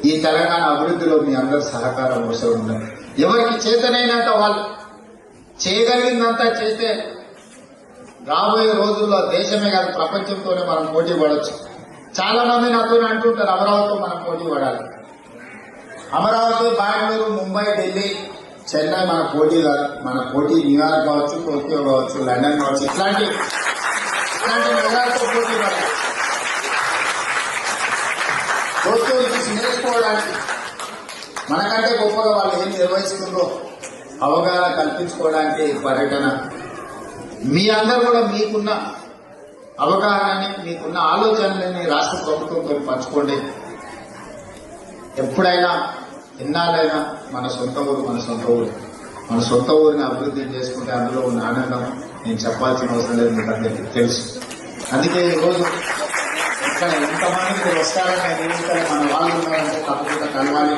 ఈ తెలంగాణ అభివృద్ధిలో మీ అందరి సహకారం అవసరం ఉన్నది. ఎవరికి చేతనైనంత వాళ్ళు చేయగలిగిందంతా చేస్తే రాబోయే రోజుల్లో దేశమే కాదు ప్రపంచంతోనే మనం పోటీ పడవచ్చు. చాలా మంది నాతో అంటుంటారు అమరావతితో మనం పోటీ పడాలి. అమరావతి, బెంగళూరు, ముంబై, ఢిల్లీ, చెన్నై మన పోటీ కాదు. మన పోటీ న్యూయార్క్ కావచ్చు, టోక్యో కావచ్చు, లండన్ కావచ్చు, ఇట్లాంటి నగరాలతో పోటీ పడాలి. టోక్యో చూసి నేర్చుకోవడానికి మనకంటే గొప్పగా వాళ్ళు ఏం నిర్వహిస్తుందో అవగాహన కల్పించుకోవడానికి పర్యటన. మీ అందరూ కూడా మీకున్న అవగాహనని, మీకున్న ఆలోచనలని రాష్ట్ర ప్రభుత్వంతో పంచుకోండి. ఎప్పుడైనా ఎన్నాళ్ళైనా మన సొంత ఊరిని అభివృద్ధి చేసుకుంటే అందులో ఉన్న ఆనందం నేను చెప్పాల్సిన అవసరం లేదు, మీకు అందరికీ తెలుసు. అందుకే ఈరోజు ఇక్కడ ఎంతమంది మీరు వస్తారని మన వాళ్ళు ఉన్నారంటే తప్పకుండా కలవాలి.